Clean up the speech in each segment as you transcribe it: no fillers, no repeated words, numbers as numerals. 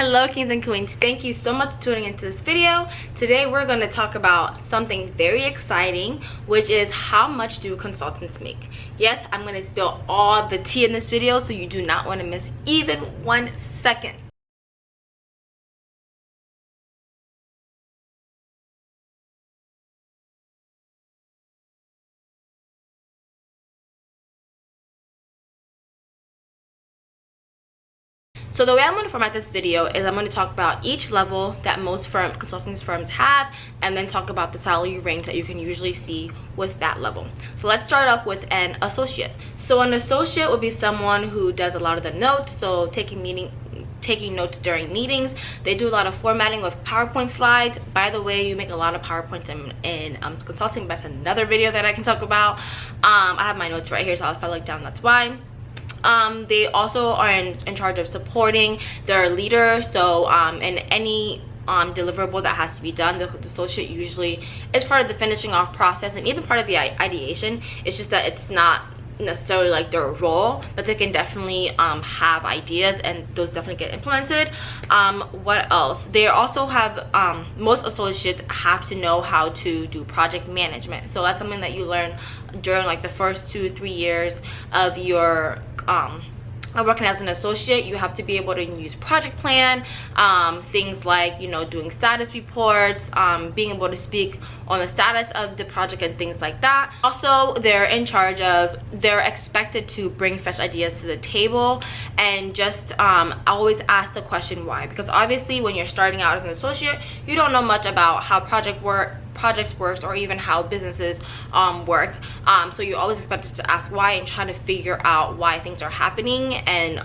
Hello kings and queens, thank you so much for tuning into this video. Today we're going to talk about something very exciting, which is how much do consultants make. Yes, I'm going to spill all the tea in this video, so you do not want to miss even 1 second. So the way I'm going to format this video is I'm going to talk about each level that most consulting firms have, and then talk about the salary range that you can usually see with that level. So let's start off with an associate. So an associate would be someone who does a lot of the notes, so taking notes during meetings. They do a lot of formatting with PowerPoint slides. By the way, you make a lot of PowerPoints in consulting. That's another video that I can talk about. I have my notes right here, so if I look down, that's why. They also are in charge of supporting their leaders, so in any deliverable that has to be done, the associate usually is part of the finishing off process and even part of the ideation. It's just that it's not necessarily like their role, but they can definitely have ideas, and those definitely get implemented. What else? They also have most associates have to know how to do project management, so that's something that you learn during like the first 2-3 years of your working as an associate. You have to be able to use project plan, things like, you know, doing status reports, being able to speak on the status of the project and things like that. Also, they're expected to bring fresh ideas to the table, and just always ask the question why, because obviously when you're starting out as an associate, you don't know much about how projects works, or even how businesses work, so you're always expected to ask why and try to figure out why things are happening, and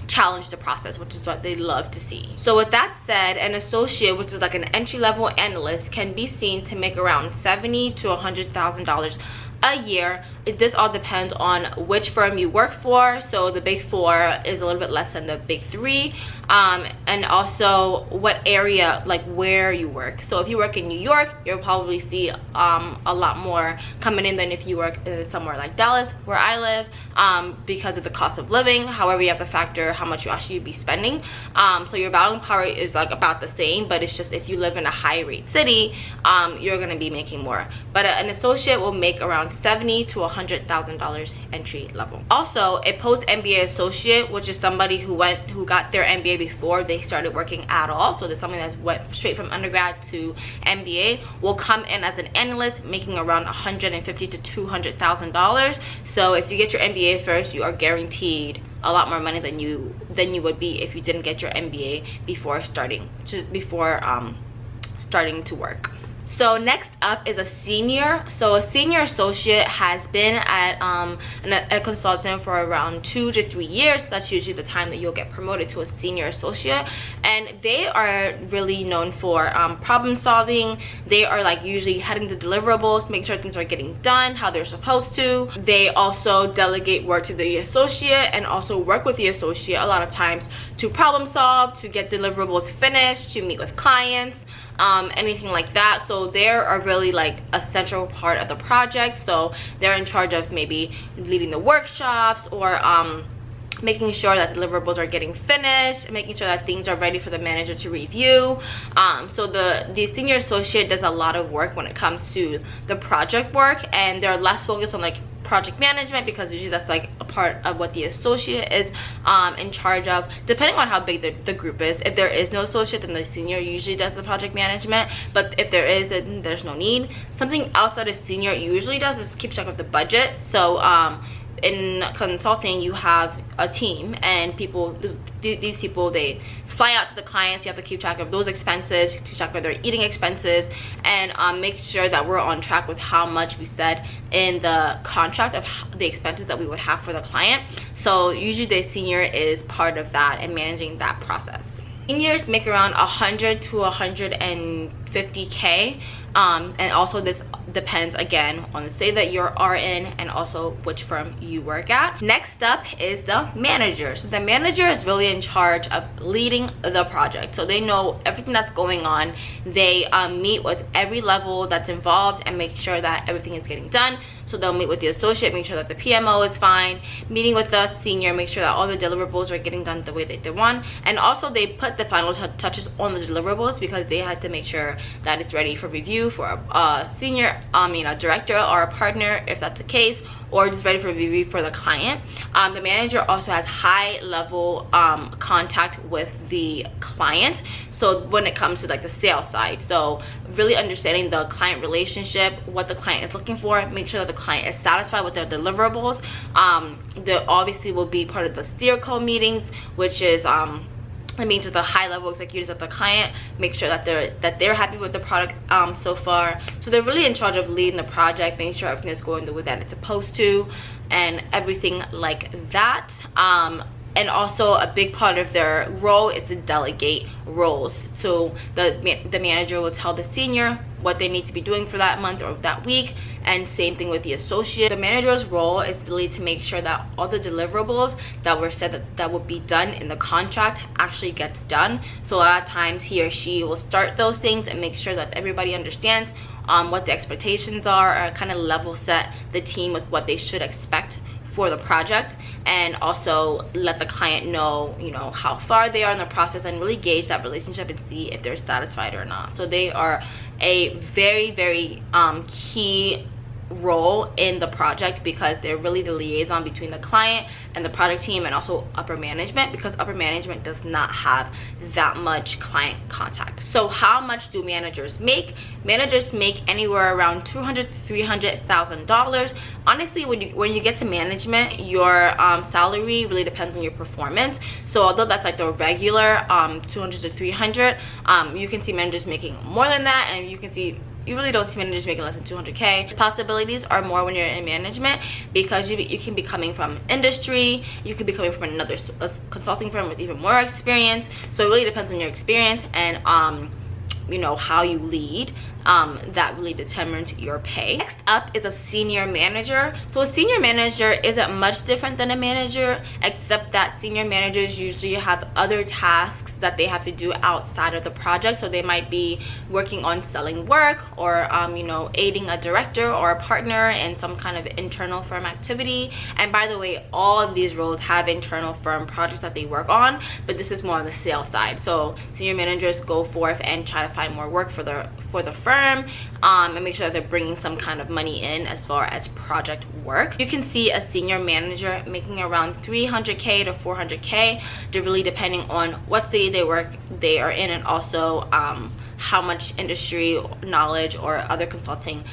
challenge the process, which is what they love to see. So with that said, an associate, which is like an entry-level analyst, can be seen to make around $70,000 to $100,000 a year. This all depends on which firm you work for. So the big 4 is a little bit less than the big 3, and also what area, like where you work. So if you work in New York, you'll probably see a lot more coming in than if you work in somewhere like Dallas, where I live, because of the cost of living. However, you have to factor how much you actually be spending, so your buying power is like about the same, but it's just if you live in a high rate city, you're going to be making more. But an associate will make around $70,000 to $100,000 entry level. Also, a post MBA associate, which is somebody who got their MBA before they started working at all, so there's something that's went straight from undergrad to MBA, will come in as an analyst making around $150,000 to $200,000. So if you get your MBA first, you are guaranteed a lot more money than you would be if you didn't get your MBA before starting to work. So next up is a senior. So a senior associate has been at a consultant for around 2 to 3 years. That's usually the time that you'll get promoted to a senior associate, and they are really known for problem solving. They are like usually heading the deliverables, make sure things are getting done how they're supposed to. They also delegate work to the associate, and also work with the associate a lot of times to problem solve, to get deliverables finished, to meet with clients, anything like that. So they're a really like a central part of the project. So they're in charge of maybe leading the workshops, or making sure that deliverables are getting finished, making sure that things are ready for the manager to review. So the senior associate does a lot of work when it comes to the project work, and they're less focused on like project management, because usually that's like a part of what the associate is in charge of, depending on how big the group is. If there is no associate, then the senior usually does the project management, but if there is, then there's no need. Something else that a senior usually does is keep track of the budget. So in consulting, you have a team, and these people, they fly out to the clients. You have to keep track of those expenses, keep track of their eating expenses, and make sure that we're on track with how much we said in the contract of the expenses that we would have for the client. So usually the senior is part of that and managing that process. Seniors make around 100 to 150K, and also this depends again on the state that you're in, and also which firm you work at. Next up is the manager. So the manager is really in charge of leading the project, so they know everything that's going on. They meet with every level that's involved and make sure that everything is getting done. So they'll meet with the associate, make sure that the PMO is fine, meeting with the senior, make sure that all the deliverables are getting done the way that they want. And also they put the final touches on the deliverables because they had to make sure that it's ready for review for a senior, a director or a partner if that's the case, or just ready for review for the client. The manager also has high level contact with the client, so when it comes to like the sales side, so really understanding the client relationship, what the client is looking for, make sure that the client is satisfied with their deliverables. There obviously will be part of the steer code meetings, which is that means with the high level executives of the client, make sure that they're happy with the product so far. So they're really in charge of leading the project, making sure everything is going the way that it's supposed to, and everything like that. And also a big part of their role is to delegate roles. So the manager will tell the senior what they need to be doing for that month or that week, and same thing with the associate. The manager's role is really to make sure that all the deliverables that were said that would be done in the contract actually gets done. So a lot of times he or she will start those things and make sure that everybody understands what the expectations are, or kind of level set the team with what they should expect for the project, and also let the client know, how far they are in the process, and really gauge that relationship and see if they're satisfied or not. So they are a very, very key role in the project, because they're really the liaison between the client and the project team, and also upper management, because upper management does not have that much client contact. So how much do managers make? Managers make anywhere around $200,000 to $300,000. Honestly, when you get to management, your salary really depends on your performance. So although that's like the regular 200 to 300, you can see managers making more than that, and you really don't see managers making less than 200K. Possibilities are more when you're in management, because you can be coming from industry, you could be coming from another consulting firm with even more experience. So it really depends on your experience and how you lead. That really determines your pay. Next up is a senior manager. So a senior manager isn't much different than a manager, except that senior managers usually have other tasks that they have to do outside of the project. So they might be working on selling work, or aiding a director or a partner in some kind of internal firm activity. And by the way, all of these roles have internal firm projects that they work on, but this is more on the sales side. So senior managers go forth and try to find more work for the firm, and make sure that they're bringing some kind of money in as far as project work. You can see a senior manager making around 300K to 400K, really depending on what city they are in, and also how much industry knowledge or other consulting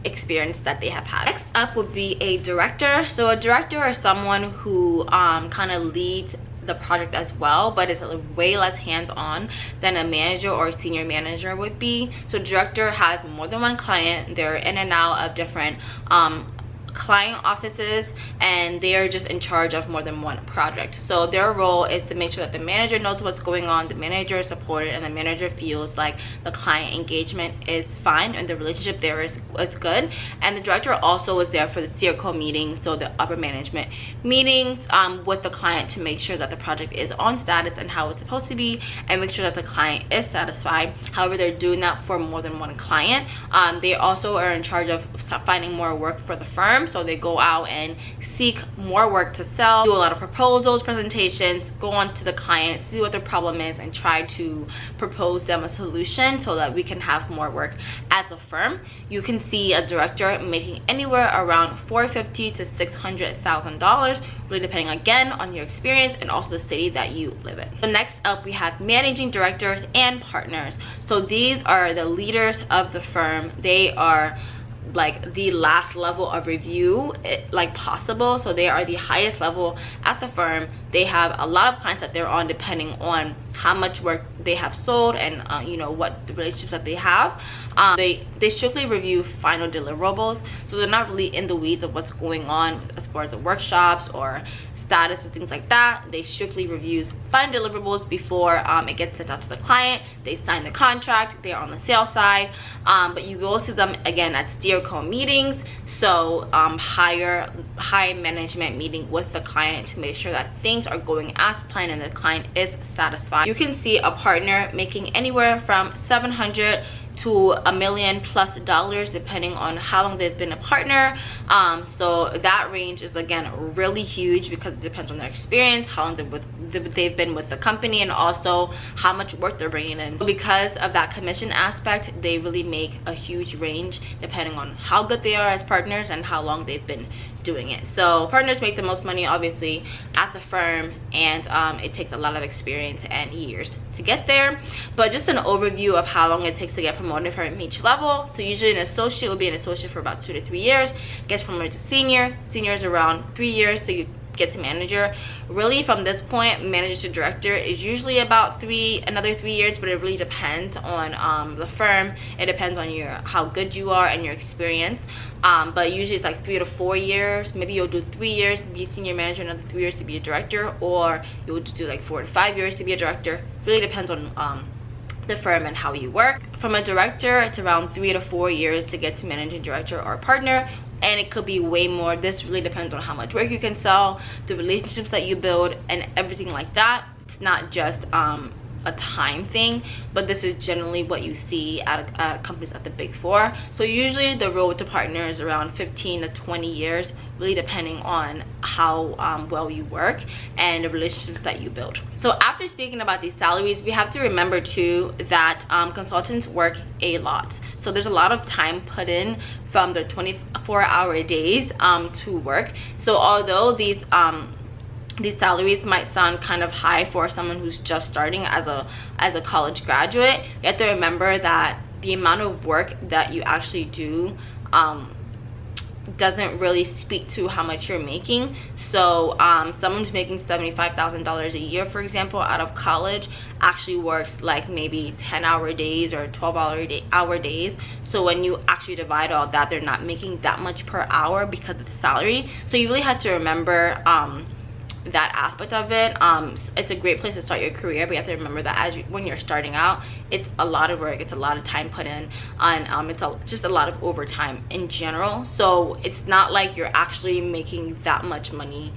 experience that they have had. Next up would be a director. So a director is someone who kind of leads the project as well, but is way less hands-on than a manager or a senior manager would be. So director has more than one client. They're in and out of different client offices, and they are just in charge of more than one project. So their role is to make sure that the manager knows what's going on, the manager is supported, and the manager feels like the client engagement is fine and the relationship there is good. And the director also is there for the steer code meetings, so the upper management meetings with the client, to make sure that the project is on status and how it's supposed to be, and make sure that the client is satisfied. However, they're doing that for more than one client. They also are in charge of finding more work for the firm. So they go out and seek more work to sell, do a lot of proposals, presentations, go on to the client, see what their problem is, and try to propose them a solution so that we can have more work as a firm. You can see a director making anywhere around $450,000 to $600,000, really depending again on your experience and also the city that you live in. So next up, we have managing directors and partners. So these are the leaders of the firm. They are like the last level of review possible. So they are the highest level at the firm. They have a lot of clients that they're on, depending on how much work they have sold and what the relationships that they have. They strictly review final deliverables, so they're not really in the weeds of what's going on as far as the workshops or status and things like that. They strictly reviews final deliverables before it gets sent out to the client. They sign the contract. They're on the sales side, but you will see them again at steer code meetings. So high management meeting with the client to make sure that things are going as planned and the client is satisfied. You can see a partner making anywhere from $700,000 to $1 million+ depending on how long they've been a partner. So that range is again really huge because it depends on their experience, how long they've been with the company, and also how much work they're bringing in. So because of that commission aspect, they really make a huge range depending on how good they are as partners and how long they've been doing it. So partners make the most money obviously at the firm, and it takes a lot of experience and years to get there. But just an overview of how long it takes to get promoted from each level. So usually an associate will be an associate for about 2 to 3 years, gets promoted to senior is around 3 years, so you get to manager. Really from this point, manager to director is usually about another 3 years, but it really depends on the firm. It depends on how good you are and your experience, but usually it's like 3 to 4 years. Maybe you'll do 3 years to be a senior manager, another 3 years to be a director, or you'll just do like 4 to 5 years to be a director. Really depends on the firm and how you work. From a director, it's around 3 to 4 years to get to managing director or partner, and it could be way more. This really depends on how much work you can sell, the relationships that you build, and everything like that. It's not just a time thing, but this is generally what you see at companies at the Big Four. So usually the road to partner is around 15 to 20 years, really depending on how well you work and the relationships that you build. So after speaking about these salaries, we have to remember too that consultants work a lot. So there's a lot of time put in from their 24-hour days to work. So although these salaries might sound kind of high for someone who's just starting as a college graduate, you have to remember that the amount of work that you actually do doesn't really speak to how much you're making. So someone who's making $75,000 a year, for example, out of college, actually works like maybe 10-hour days or 12-hour days. So when you actually divide all that, they're not making that much per hour because of the salary. So you really have to remember that aspect of it. It's a great place to start your career, but you have to remember that when you're starting out, it's a lot of work, it's a lot of time put in, and it's just a lot of overtime in general. So it's not like you're actually making that much money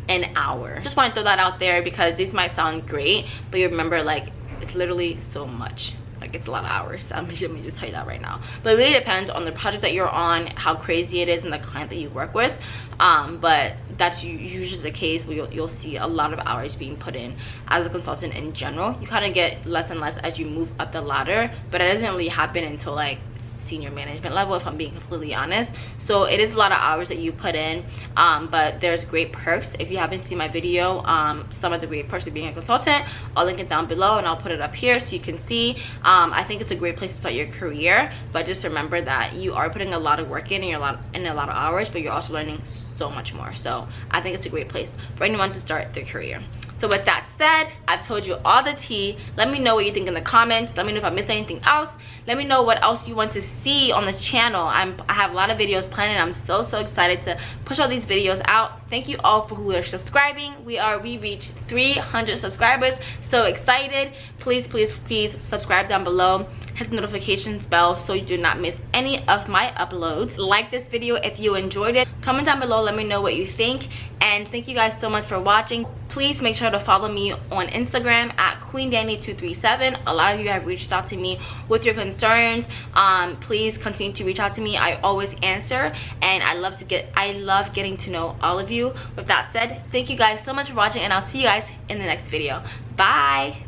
an hour. Just want to throw that out there because these might sound great, but you remember, like, it's literally so much. Like, it's a lot of hours. Let me just tell you that right now. But it really depends on the project that you're on, how crazy it is, and the client that you work with. But that's usually the case where you'll see a lot of hours being put in as a consultant in general. You kind of get less and less as you move up the ladder, but it doesn't really happen until like senior management level, if I'm being completely honest. So it is a lot of hours that you put in, but there's great perks. If you haven't seen my video, some of the great perks of being a consultant, I'll link it down below and I'll put it up here so you can see. I think it's a great place to start your career, but just remember that you are putting a lot of work in and a lot of hours, but you're also learning so much more. So I think it's a great place for anyone to start their career. So with that said, I've told you all the tea. Let me know what you think in the comments. Let me know if I missed anything else. Let me know what else you want to see on this channel. I have a lot of videos planned, and I'm so excited to push all these videos out. Thank you all for who are subscribing. We reached 300 subscribers. So excited. Please subscribe down below. Hit the notifications bell so you do not miss any of my uploads. Like this video if you enjoyed it. Comment down below, let me know what you think. And thank you guys so much for watching. Please make sure to follow me on Instagram at QueenDanny237. A lot of you have reached out to me with your concerns. Please continue to reach out to me. I always answer, and I love getting to know all of you. With that said, thank you guys so much for watching, and I'll see you guys in the next video. Bye.